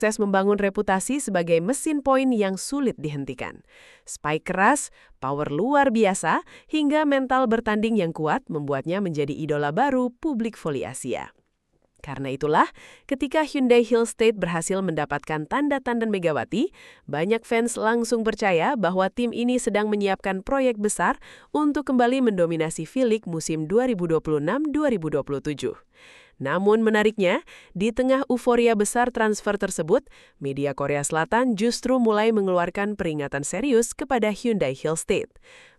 sukses membangun reputasi sebagai mesin poin yang sulit dihentikan. Spike keras, power luar biasa, hingga mental bertanding yang kuat membuatnya menjadi idola baru publik voli Asia. Karena itulah, ketika Hyundai Hill State berhasil mendapatkan tanda tangan Megawati, banyak fans langsung percaya bahwa tim ini sedang menyiapkan proyek besar untuk kembali mendominasi V-League musim 2026-2027. Namun menariknya, di tengah euforia besar transfer tersebut, media Korea Selatan justru mulai mengeluarkan peringatan serius kepada Hyundai Hill State.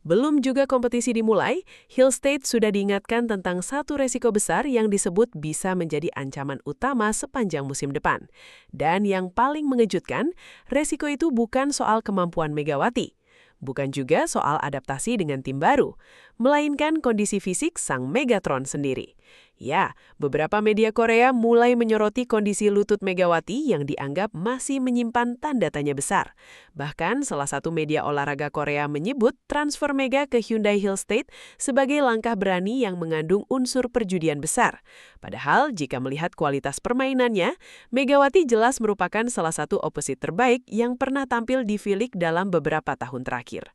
Belum juga kompetisi dimulai, Hill State sudah diingatkan tentang satu resiko besar yang disebut bisa menjadi ancaman utama sepanjang musim depan. Dan yang paling mengejutkan, resiko itu bukan soal kemampuan Megawati. Bukan juga soal adaptasi dengan tim baru, melainkan kondisi fisik sang Megatron sendiri. Ya, beberapa media Korea mulai menyoroti kondisi lutut Megawati yang dianggap masih menyimpan tanda tanya besar. Bahkan salah satu media olahraga Korea menyebut transfer Mega ke Hyundai Hill State sebagai langkah berani yang mengandung unsur perjudian besar. Padahal jika melihat kualitas permainannya, Megawati jelas merupakan salah satu opsi terbaik yang pernah tampil di V-League dalam beberapa tahun terakhir.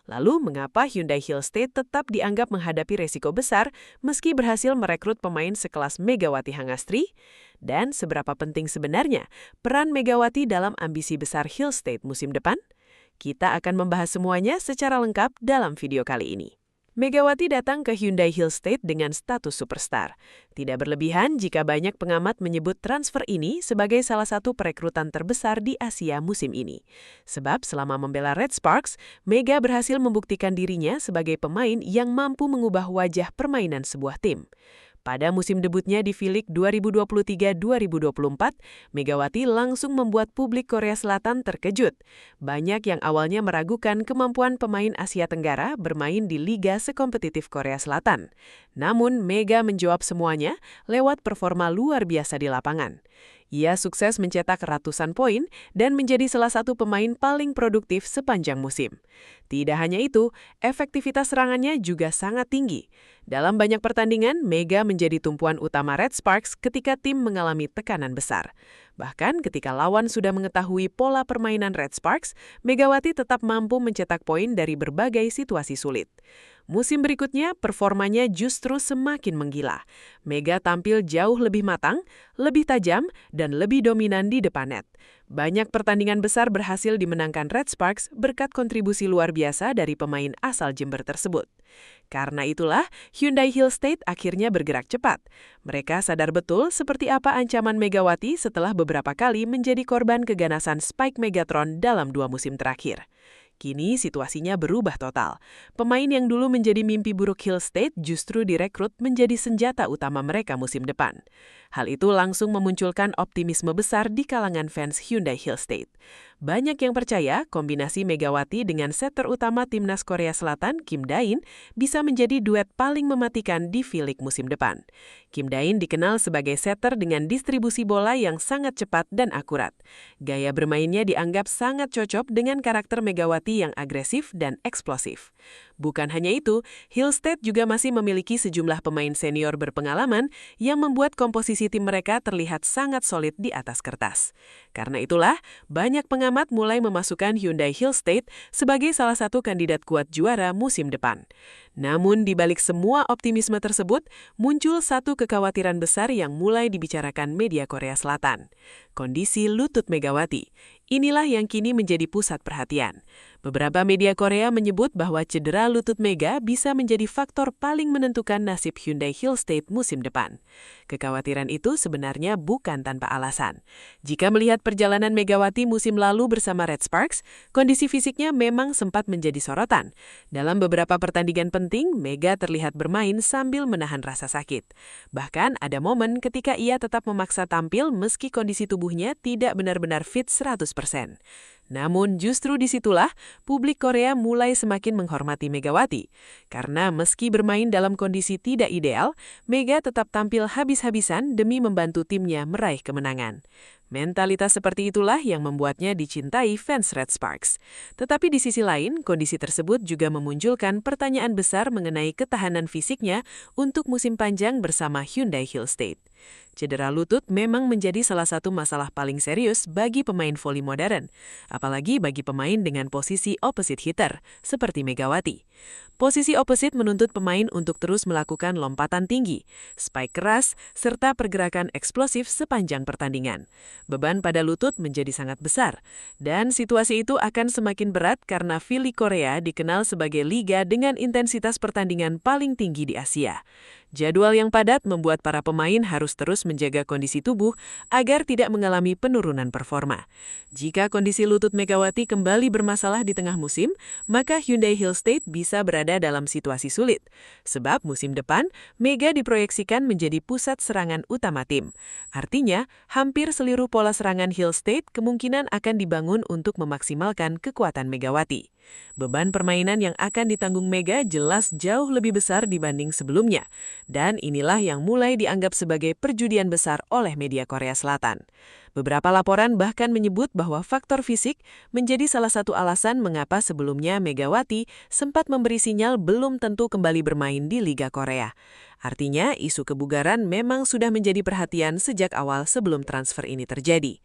Lalu mengapa Hyundai Hill State tetap dianggap menghadapi resiko besar meski berhasil merekrut pemain sekelas Megawati Hangastri? Dan seberapa penting sebenarnya peran Megawati dalam ambisi besar Hill State musim depan? Kita akan membahas semuanya secara lengkap dalam video kali ini. Megawati datang ke Hyundai Hill State dengan status superstar. Tidak berlebihan jika banyak pengamat menyebut transfer ini sebagai salah satu perekrutan terbesar di Asia musim ini. Sebab selama membela Red Sparks, Mega berhasil membuktikan dirinya sebagai pemain yang mampu mengubah wajah permainan sebuah tim. Pada musim debutnya di V-League 2023-2024, Megawati langsung membuat publik Korea Selatan terkejut. Banyak yang awalnya meragukan kemampuan pemain Asia Tenggara bermain di liga sekompetitif Korea Selatan. Namun, Mega menjawab semuanya lewat performa luar biasa di lapangan. Ia sukses mencetak ratusan poin dan menjadi salah satu pemain paling produktif sepanjang musim. Tidak hanya itu, efektivitas serangannya juga sangat tinggi. Dalam banyak pertandingan, Mega menjadi tumpuan utama Red Sparks ketika tim mengalami tekanan besar. Bahkan ketika lawan sudah mengetahui pola permainan Red Sparks, Megawati tetap mampu mencetak poin dari berbagai situasi sulit. Musim berikutnya, performanya justru semakin menggila. Mega tampil jauh lebih matang, lebih tajam, dan lebih dominan di depan net. Banyak pertandingan besar berhasil dimenangkan Red Sparks berkat kontribusi luar biasa dari pemain asal Jember tersebut. Karena itulah, Hyundai Hill State akhirnya bergerak cepat. Mereka sadar betul seperti apa ancaman Megawati setelah beberapa kali menjadi korban keganasan Spike Megatron dalam 2 musim terakhir. Kini situasinya berubah total. Pemain yang dulu menjadi mimpi buruk Hill State justru direkrut menjadi senjata utama mereka musim depan. Hal itu langsung memunculkan optimisme besar di kalangan fans Hyundai Hill State. Banyak yang percaya kombinasi Megawati dengan setter utama timnas Korea Selatan, Kim Dain, bisa menjadi duet paling mematikan di V-League musim depan. Kim Dain dikenal sebagai setter dengan distribusi bola yang sangat cepat dan akurat. Gaya bermainnya dianggap sangat cocok dengan karakter Megawati yang agresif dan eksplosif. Bukan hanya itu, Hill State juga masih memiliki sejumlah pemain senior berpengalaman yang membuat komposisi tim mereka terlihat sangat solid di atas kertas. Karena itulah, banyak pengamat mulai memasukkan Hyundai Hill State sebagai salah satu kandidat kuat juara musim depan. Namun di balik semua optimisme tersebut, muncul satu kekhawatiran besar yang mulai dibicarakan media Korea Selatan. Kondisi lutut Megawati. Inilah yang kini menjadi pusat perhatian. Beberapa media Korea menyebut bahwa cedera lutut Mega bisa menjadi faktor paling menentukan nasib Hyundai Hill State musim depan. Kekhawatiran itu sebenarnya bukan tanpa alasan. Jika melihat perjalanan Megawati musim lalu bersama Red Sparks, kondisi fisiknya memang sempat menjadi sorotan. Dalam beberapa pertandingan penting, Mega terlihat bermain sambil menahan rasa sakit. Bahkan ada momen ketika ia tetap memaksa tampil meski kondisi tubuhnya tidak benar-benar fit 100%. Namun justru disitulah publik Korea mulai semakin menghormati Megawati. Karena meski bermain dalam kondisi tidak ideal, Mega tetap tampil habis-habisan demi membantu timnya meraih kemenangan. Mentalitas seperti itulah yang membuatnya dicintai fans Red Sparks. Tetapi di sisi lain, kondisi tersebut juga memunculkan pertanyaan besar mengenai ketahanan fisiknya untuk musim panjang bersama Hyundai Hill State. Cedera lutut memang menjadi salah satu masalah paling serius bagi pemain voli modern, apalagi bagi pemain dengan posisi opposite hitter, seperti Megawati. Posisi opposite menuntut pemain untuk terus melakukan lompatan tinggi, spike keras, serta pergerakan eksplosif sepanjang pertandingan. Beban pada lutut menjadi sangat besar, dan situasi itu akan semakin berat karena Vili Korea dikenal sebagai liga dengan intensitas pertandingan paling tinggi di Asia. Jadwal yang padat membuat para pemain harus terus menjaga kondisi tubuh agar tidak mengalami penurunan performa. Jika kondisi lutut Megawati kembali bermasalah di tengah musim, maka Hyundai Hill State bisa berada dalam situasi sulit. Sebab musim depan, Mega diproyeksikan menjadi pusat serangan utama tim. Artinya, hampir seluruh pola serangan Hill State kemungkinan akan dibangun untuk memaksimalkan kekuatan Megawati. Beban permainan yang akan ditanggung Mega jelas jauh lebih besar dibanding sebelumnya. Dan inilah yang mulai dianggap sebagai perjudian besar oleh media Korea Selatan. Beberapa laporan bahkan menyebut bahwa faktor fisik menjadi salah satu alasan mengapa sebelumnya Megawati sempat memberi sinyal belum tentu kembali bermain di Liga Korea. Artinya, isu kebugaran memang sudah menjadi perhatian sejak awal sebelum transfer ini terjadi.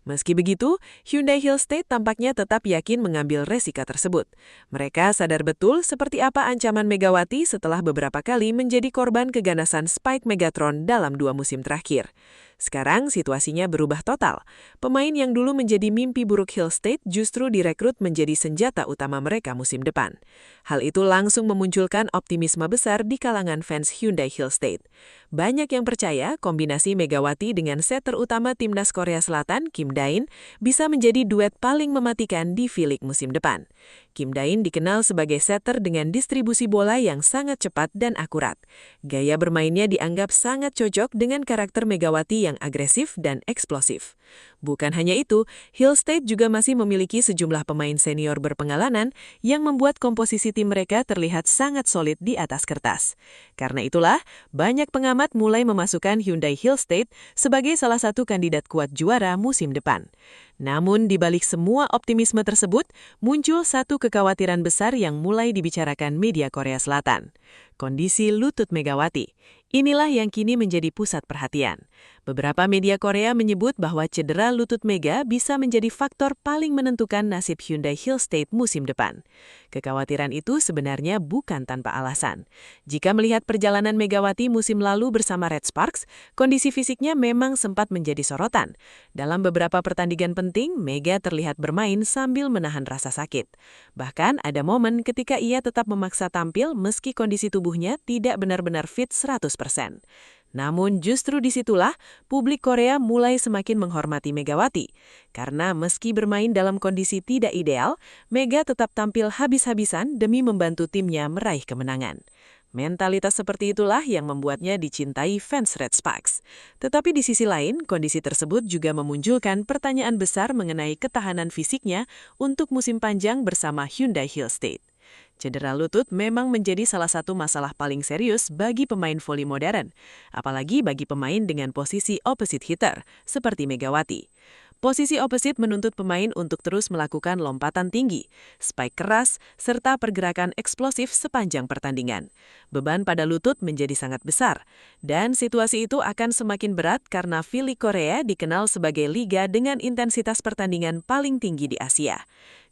Meski begitu, Hyundai Hill State tampaknya tetap yakin mengambil resiko tersebut. Mereka sadar betul seperti apa ancaman Megawati setelah beberapa kali menjadi korban keganasan Spike Megatron dalam 2 musim terakhir. Sekarang situasinya berubah total. Pemain yang dulu menjadi mimpi buruk Hill State justru direkrut menjadi senjata utama mereka musim depan. Hal itu langsung memunculkan optimisme besar di kalangan fans Hyundai Hill State. Banyak yang percaya kombinasi Megawati dengan setter utama timnas Korea Selatan, Kim Dain, bisa menjadi duet paling mematikan di V-League musim depan. Kim Dain dikenal sebagai setter dengan distribusi bola yang sangat cepat dan akurat. Gaya bermainnya dianggap sangat cocok dengan karakter Megawati yang agresif dan eksplosif. Bukan hanya itu, Hill State juga masih memiliki sejumlah pemain senior berpengalaman yang membuat komposisi tim mereka terlihat sangat solid di atas kertas. Karena itulah, banyak pengamat mulai memasukkan Hyundai Hill State sebagai salah satu kandidat kuat juara musim depan. Namun, di balik semua optimisme tersebut, muncul satu kekhawatiran besar yang mulai dibicarakan media Korea Selatan. Kondisi lutut Megawati. Inilah yang kini menjadi pusat perhatian. Beberapa media Korea menyebut bahwa cedera lutut Mega bisa menjadi faktor paling menentukan nasib Hyundai Hill State musim depan. Kekhawatiran itu sebenarnya bukan tanpa alasan. Jika melihat perjalanan Megawati musim lalu bersama Red Sparks, kondisi fisiknya memang sempat menjadi sorotan. Dalam beberapa pertandingan penting, Mega terlihat bermain sambil menahan rasa sakit. Bahkan ada momen ketika ia tetap memaksa tampil meski kondisi tubuhnya tidak benar-benar fit 100%. Namun justru disitulah publik Korea mulai semakin menghormati Megawati. Karena meski bermain dalam kondisi tidak ideal, Mega tetap tampil habis-habisan demi membantu timnya meraih kemenangan. Mentalitas seperti itulah yang membuatnya dicintai fans Red Sparks. Tetapi di sisi lain, kondisi tersebut juga memunculkan pertanyaan besar mengenai ketahanan fisiknya untuk musim panjang bersama Hyundai Hill State. Cedera lutut memang menjadi salah satu masalah paling serius bagi pemain voli modern, apalagi bagi pemain dengan posisi opposite hitter, seperti Megawati. Posisi opposite menuntut pemain untuk terus melakukan lompatan tinggi, spike keras, serta pergerakan eksplosif sepanjang pertandingan. Beban pada lutut menjadi sangat besar, dan situasi itu akan semakin berat karena V-League Korea dikenal sebagai liga dengan intensitas pertandingan paling tinggi di Asia.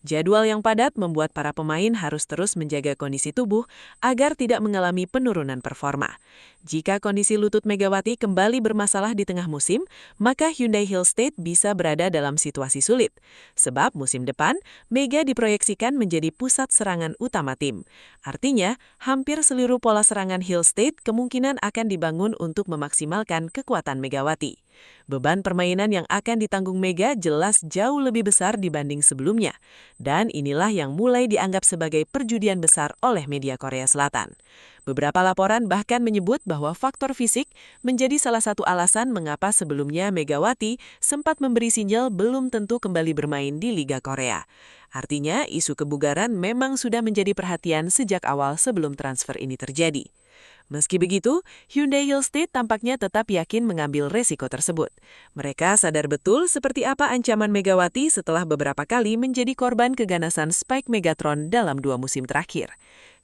Jadwal yang padat membuat para pemain harus terus menjaga kondisi tubuh agar tidak mengalami penurunan performa. Jika kondisi lutut Megawati kembali bermasalah di tengah musim, maka Hyundai Hill State bisa berada dalam situasi sulit. Sebab musim depan, Mega diproyeksikan menjadi pusat serangan utama tim. Artinya, hampir seluruh pola serangan Hill State kemungkinan akan dibangun untuk memaksimalkan kekuatan Megawati. Beban permainan yang akan ditanggung Mega jelas jauh lebih besar dibanding sebelumnya. Dan inilah yang mulai dianggap sebagai perjudian besar oleh media Korea Selatan. Beberapa laporan bahkan menyebut bahwa faktor fisik menjadi salah satu alasan mengapa sebelumnya Megawati sempat memberi sinyal belum tentu kembali bermain di Liga Korea. Artinya, isu kebugaran memang sudah menjadi perhatian sejak awal sebelum transfer ini terjadi. Meski begitu, Hyundai Hillstate tampaknya tetap yakin mengambil resiko tersebut. Mereka sadar betul seperti apa ancaman Megawati setelah beberapa kali menjadi korban keganasan Spike Megatron dalam 2 musim terakhir.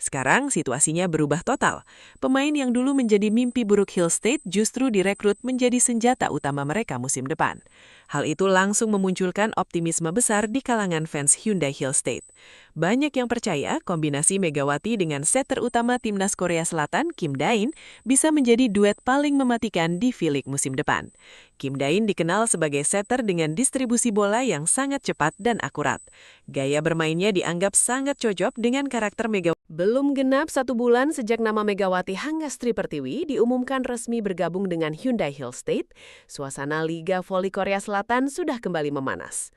Sekarang situasinya berubah total. Pemain yang dulu menjadi mimpi buruk Hillstate justru direkrut menjadi senjata utama mereka musim depan. Hal itu langsung memunculkan optimisme besar di kalangan fans Hyundai Hillstate. Banyak yang percaya kombinasi Megawati dengan setter utama timnas Korea Selatan, Kim Dain, bisa menjadi duet paling mematikan di V-League musim depan. Kim Dain dikenal sebagai setter dengan distribusi bola yang sangat cepat dan akurat. Gaya bermainnya dianggap sangat cocok dengan karakter Megawati. Belum genap 1 bulan sejak nama Megawati Hangastri Pertiwi diumumkan resmi bergabung dengan Hyundai Hillstate, suasana Liga Voli Korea Selatan sudah kembali memanas.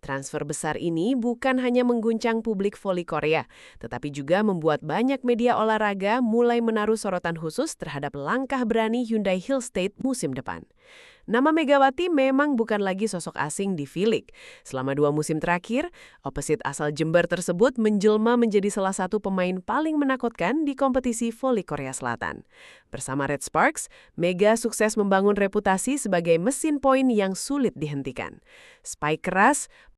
Transfer besar ini bukan hanya mengguncang publik voli Korea, tetapi juga membuat banyak media olahraga mulai menaruh sorotan khusus terhadap langkah berani Hyundai Hillstate musim depan. Nama Megawati memang bukan lagi sosok asing di V-League. Selama 2 musim terakhir, opposite asal Jember tersebut menjelma menjadi salah satu pemain paling menakutkan di kompetisi voli Korea Selatan. Bersama Red Sparks, Mega sukses membangun reputasi sebagai mesin poin yang sulit dihentikan. Spike keras,